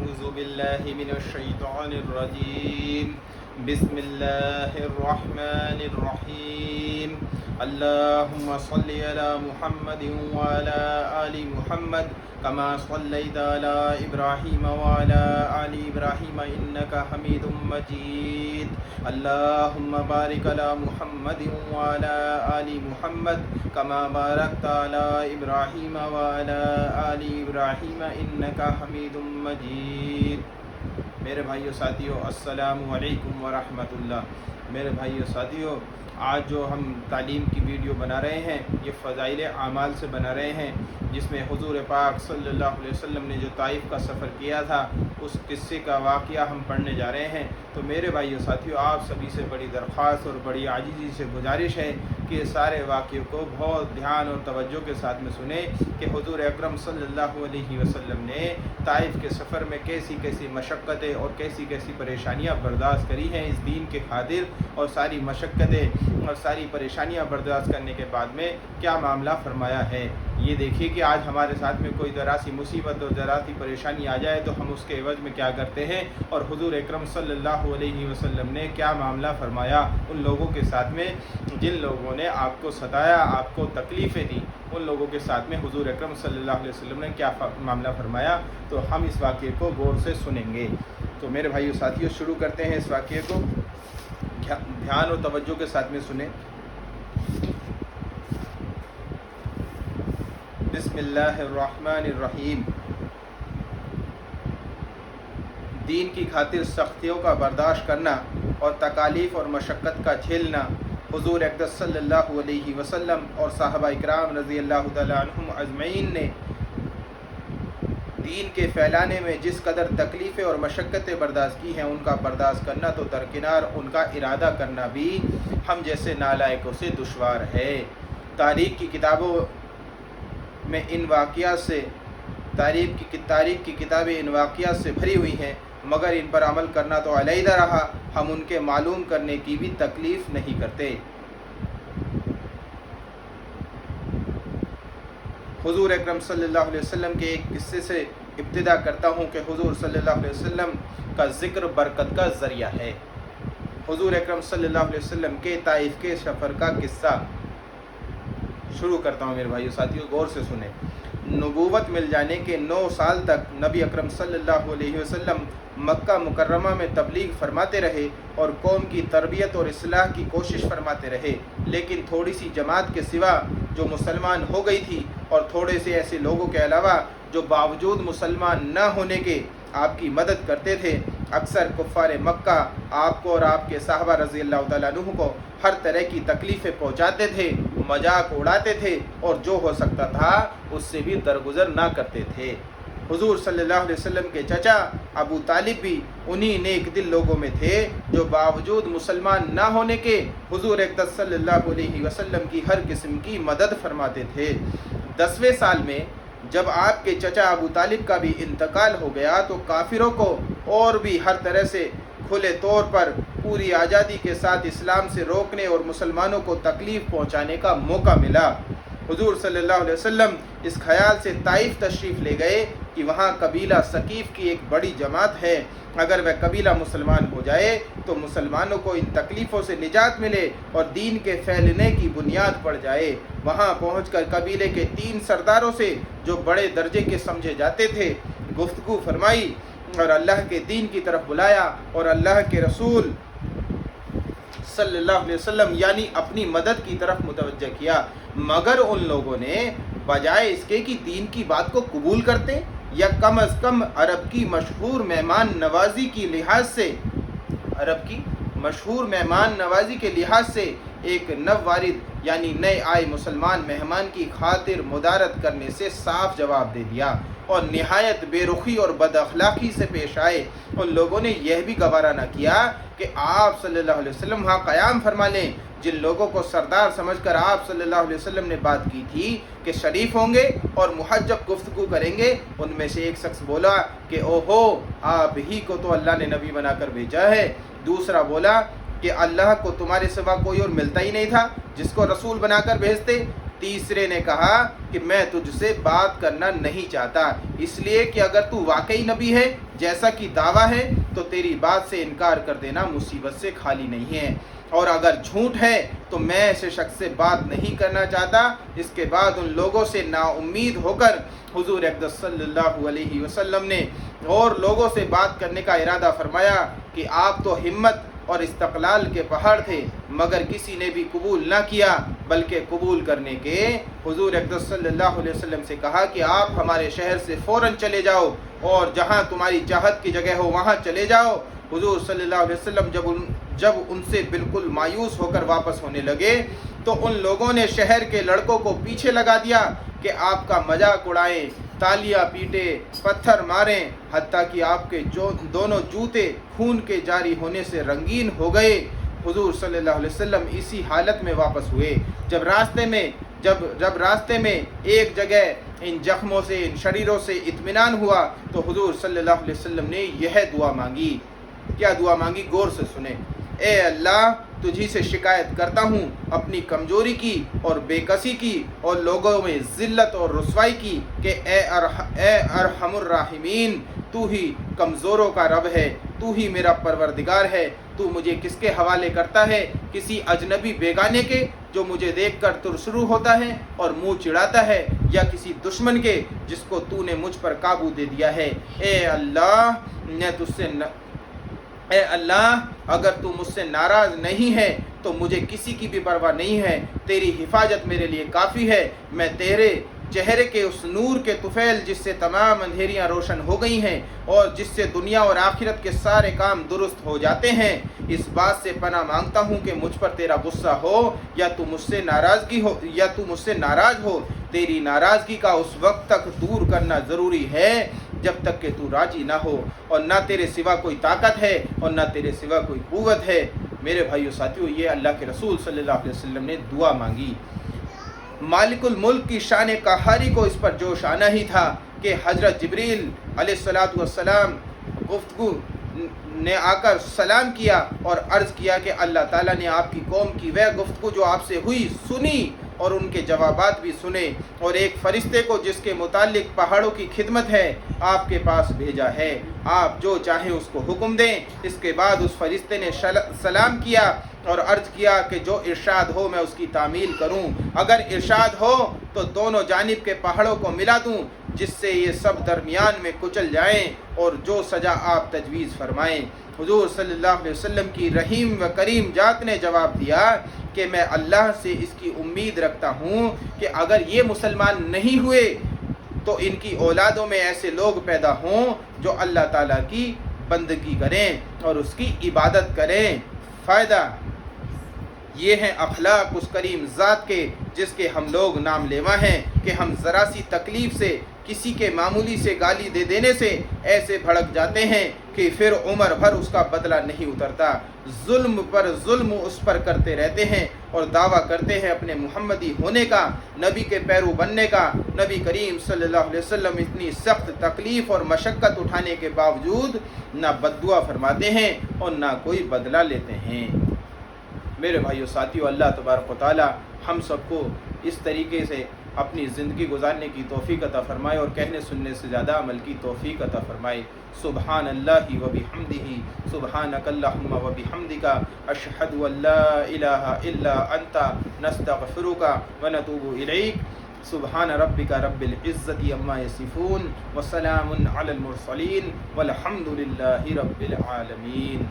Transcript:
أعوذ بالله من الشيطان الرجيم بسم الله الرحمن الرحيم اللهم صل على محمد وعلى آل محمد كما صليت على إبراهيم وعلى آل إبراهيم إنك حميد مجيد اللهم بارك على محمد وعلى آل محمد كما باركت على إبراهيم وعلى آل إبراهيم إنك حميد مجيد۔ میرے بھائیو ساتھیو السلام علیکم ورحمۃ اللہ۔ میرے بھائیو ساتھیو، آج جو ہم تعلیم کی ویڈیو بنا رہے ہیں یہ فضائل اعمال سے بنا رہے ہیں، جس میں حضور پاک صلی اللہ علیہ وسلم نے جو طائف کا سفر کیا تھا اس قصے کا واقعہ ہم پڑھنے جا رہے ہیں۔ تو میرے بھائیو ساتھیو، آپ سبھی سے بڑی درخواست اور بڑی عاجزی سے گزارش ہے کہ سارے واقعے کو بہت دھیان اور توجہ کے ساتھ میں سنیں کہ حضور اکرم صلی اللہ علیہ وسلم نے طائف کے سفر میں کیسی کیسی مشقتیں اور کیسی کیسی پریشانیاں برداشت کری ہیں اس دین کے خاطر، اور ساری مشقتیں اور ساری پریشانیاں برداشت کرنے کے بعد میں کیا معاملہ فرمایا ہے۔ یہ دیکھیے کہ آج ہمارے ساتھ میں کوئی ذرا سی مصیبت اور ذرا سی پریشانی آ جائے تو ہم اس کے عوض میں کیا کرتے ہیں، اور حضور اکرم صلی اللہ علیہ وسلم نے کیا معاملہ فرمایا ان لوگوں کے ساتھ میں جن لوگوں نے آپ کو ستایا، آپ کو تکلیفیں دی، ان لوگوں کے ساتھ میں حضور اکرم صلی اللہ علیہ وسلم نے کیا معاملہ فرمایا۔ تو ہم اس واقعے کو غور سے سنیں گے۔ تو میرے بھائیو ساتھیو، شروع کرتے ہیں اس واقعے کو، دھیان اور توجہ کے ساتھ میں سنیں۔ بسم اللہ الرحمن الرحیم۔ دین کی خاطر سختیوں کا برداشت کرنا اور تکالیف اور مشقت کا جھیلنا حضور اقدس صلی اللہ علیہ وسلم اور صحابہ اکرام رضی اللہ تعالی عنہم اجمعین نے دین کے پھیلانے میں جس قدر تکلیفیں اور مشقتیں برداشت کی ہیں، ان کا برداشت کرنا تو درکنار ان کا ارادہ کرنا بھی ہم جیسے نالائقوں سے دشوار ہے۔ تاریخ کی کتابوں میں ان واقعات سے تاریخ کی کتابیں ان واقعات سے بھری ہوئی ہیں، مگر ان پر عمل کرنا تو علیحدہ رہا، ہم ان کے معلوم کرنے کی بھی تکلیف نہیں کرتے۔ حضور اکرم صلی اللہ علیہ وسلم کے ایک قصے سے ابتدا کرتا ہوں کہ حضور صلی اللہ علیہ وسلم کا ذکر برکت کا ذریعہ ہے۔ حضور اکرم صلی اللہ علیہ وسلم کے طائف کے سفر کا قصہ شروع کرتا ہوں میرے بھائیو ساتھیو، غور سے سنیں۔ نبوت مل جانے کے 9 سال تک نبی اکرم صلی اللہ علیہ وسلم مکہ مکرمہ میں تبلیغ فرماتے رہے اور قوم کی تربیت اور اصلاح کی کوشش فرماتے رہے، لیکن تھوڑی سی جماعت کے سوا جو مسلمان ہو گئی تھی اور تھوڑے سے ایسے لوگوں کے علاوہ جو باوجود مسلمان نہ ہونے کے آپ کی مدد کرتے تھے، اکثر کفار مکہ آپ کو اور آپ کے صحابہ رضی اللہ تعالیٰ عنہ کو ہر طرح کی تکلیفیں پہنچاتے تھے، مذاق اڑاتے تھے اور جو ہو سکتا تھا اس سے بھی درگزر نہ کرتے تھے۔ حضور صلی اللہ علیہ وسلم کے چچا ابو طالب بھی انہی نیک دل لوگوں میں تھے جو باوجود مسلمان نہ ہونے کے حضور اقدس صلی اللہ علیہ وسلم کی ہر قسم کی مدد فرماتے تھے۔ 10ویں سال میں جب آپ کے چچا ابو طالب کا بھی انتقال ہو گیا تو کافروں کو اور بھی ہر طرح سے کھلے طور پر پوری آزادی کے ساتھ اسلام سے روکنے اور مسلمانوں کو تکلیف پہنچانے کا موقع ملا۔ حضور صلی اللہ علیہ وسلم اس خیال سے طائف تشریف لے گئے کہ وہاں قبیلہ ثقیف کی ایک بڑی جماعت ہے، اگر وہ قبیلہ مسلمان ہو جائے تو مسلمانوں کو ان تکلیفوں سے نجات ملے اور دین کے پھیلنے کی بنیاد پڑ جائے۔ وہاں پہنچ کر قبیلے کے 3 سرداروں سے جو بڑے درجے کے سمجھے جاتے تھے گفتگو فرمائی اور اللہ کے دین کی طرف بلایا، اور اللہ کے رسول صلی اللہ علیہ وسلم یعنی اپنی مدد کی طرف متوجہ کیا، مگر ان لوگوں نے بجائے اس کے کہ دین کی بات کو قبول کرتے یا کم از کم عرب کی مشہور مہمان نوازی کے لحاظ سے ایک نووارد یعنی نئے آئے مسلمان مہمان کی خاطر مدارت کرنے سے صاف جواب دے دیا اور نہایت بے رخی اور بد اخلاقی سے پیش آئے۔ ان لوگوں نے یہ بھی گوارا نہ کیا کہ آپ صلی اللہ علیہ وسلم وہاں قیام فرما لیں۔ جن لوگوں کو سردار سمجھ کر آپ صلی اللہ علیہ وسلم نے بات کی تھی کہ شریف ہوں گے اور محجب گفتگو کریں گے، ان میں سے ایک شخص بولا کہ اوہو، آپ ہی کو تو اللہ نے نبی بنا کر بھیجا ہے۔ دوسرا بولا کہ اللہ کو تمہارے سوا کوئی اور ملتا ہی نہیں تھا جس کو رسول بنا کر بھیجتے۔ تیسرے نے کہا کہ میں تجھ سے بات کرنا نہیں چاہتا، اس لیے کہ اگر تو واقعی نبی ہے جیسا کہ دعویٰ ہے تو تیری بات سے انکار کر دینا مصیبت سے خالی نہیں ہے، اور اگر جھوٹ ہے تو میں ایسے شخص سے بات نہیں کرنا چاہتا۔ اس کے بعد ان لوگوں سے نا امید ہو کر حضور اقدس صلی اللہ علیہ وسلم نے اور لوگوں سے بات کرنے کا ارادہ فرمایا کہ آپ تو ہمت اور استقلال کے پہاڑ تھے، مگر کسی نے بھی قبول نہ کیا، بلکہ قبول کرنے کے حضور اقدس صلی اللہ علیہ وسلم سے کہا کہ آپ ہمارے شہر سے فوراً چلے جاؤ اور جہاں تمہاری چاہت کی جگہ ہو وہاں چلے جاؤ۔ حضور صلی اللہ علیہ وسلم جب ان سے بالکل مایوس ہو کر واپس ہونے لگے تو ان لوگوں نے شہر کے لڑکوں کو پیچھے لگا دیا کہ آپ کا مذاق اڑائیں، تالیاں پیٹے، پتھر ماریں، حتیٰ کہ آپ کے دونوں جوتے خون کے جاری ہونے سے رنگین ہو گئے۔ حضور صلی اللہ علیہ وسلم اسی حالت میں واپس ہوئے۔ جب راستے میں ایک جگہ ان زخموں سے، ان شریروں سے اطمینان ہوا تو حضور صلی اللہ علیہ وسلم نے یہ دعا مانگی۔ کیا دعا مانگی؟ غور سے سنیں۔ اے اللہ، تجھی سے شکایت کرتا ہوں اپنی کمزوری کی اور بے کسی کی اور لوگوں میں ذلت اور رسوائی کی، کہ اے ارحم الراحمین، تو ہی کمزوروں کا رب ہے، تو ہی میرا پروردگار ہے۔ تو مجھے کس کے حوالے کرتا ہے؟ کسی اجنبی بیگانے کے جو مجھے دیکھ کر ترشرو ہوتا ہے اور منہ چڑھاتا ہے، یا کسی دشمن کے جس کو تو نے مجھ پر قابو دے دیا ہے؟ اے اللہ، اگر تو مجھ سے ناراض نہیں ہے تو مجھے کسی کی بھی پرواہ نہیں ہے، تیری حفاظت میرے لیے کافی ہے۔ میں تیرے چہرے کے اس نور کے طفیل جس سے تمام اندھیریاں روشن ہو گئی ہیں اور جس سے دنیا اور آخرت کے سارے کام درست ہو جاتے ہیں، اس بات سے پناہ مانگتا ہوں کہ مجھ پر تیرا غصہ ہو یا تو مجھ سے ناراض ہو۔ تیری ناراضگی کا اس وقت تک دور کرنا ضروری ہے جب تک کہ تو راضی نہ ہو، اور نہ تیرے سوا کوئی طاقت ہے اور نہ تیرے سوا کوئی قوت ہے۔ میرے بھائیو ساتھیو، یہ اللہ کے رسول صلی اللہ علیہ وسلم نے دعا مانگی۔ مالک الملک کی شان قہاری کو اس پر جوش آنا ہی تھا کہ حضرت جبریل علیہ السلام گفتگو نے آ کر سلام کیا اور عرض کیا کہ اللہ تعالیٰ نے آپ کی قوم کی وہ گفتگو جو آپ سے ہوئی سنی اور ان کے جوابات بھی سنے، اور ایک فرشتے کو جس کے متعلق پہاڑوں کی خدمت ہے آپ کے پاس بھیجا ہے، آپ جو چاہیں اس کو حکم دیں۔ اس کے بعد اس فرشتے نے سلام کیا اور عرض کیا کہ جو ارشاد ہو میں اس کی تعمیل کروں، اگر ارشاد ہو تو دونوں جانب کے پہاڑوں کو ملا دوں جس سے یہ سب درمیان میں کچل جائیں، اور جو سزا آپ تجویز فرمائیں۔ حضور صلی اللہ علیہ وسلم کی رحیم و کریم ذات نے جواب دیا کہ میں اللہ سے اس کی امید رکھتا ہوں کہ اگر یہ مسلمان نہیں ہوئے تو ان کی اولادوں میں ایسے لوگ پیدا ہوں جو اللہ تعالیٰ کی بندگی کریں اور اس کی عبادت کریں۔ فائدہ یہ ہیں اخلاق اس کریم ذات کے جس کے ہم لوگ نام لیوا ہیں کہ ہم ذرا سی تکلیف سے، کسی کے معمولی سے گالی دے دینے سے ایسے بھڑک جاتے ہیں کہ پھر عمر بھر اس کا بدلہ نہیں اترتا، ظلم پر ظلم اس پر کرتے رہتے ہیں اور دعویٰ کرتے ہیں اپنے محمدی ہونے کا، نبی کے پیرو بننے کا۔ نبی کریم صلی اللہ علیہ وسلم اتنی سخت تکلیف اور مشقت اٹھانے کے باوجود نہ بددعا فرماتے ہیں اور نہ کوئی بدلہ لیتے ہیں۔ میرے بھائیو ساتھیو، اللہ تبارک و تعالی ہم سب کو اس طریقے سے اپنی زندگی گزارنے کی توفیق عطا فرمائے اور کہنے سننے سے زیادہ عمل کی توفیق عطا فرمائے۔ سبحان اللہ و بحمدہ، سبحانک اللہم و بحمدک، اشہد ان لا الہ الا انت، نستغفرک و نتوب الیک۔ سبحان ربک رب العزت عما یصفون وسلام علی المرسلین والحمد للہ رب العالمین۔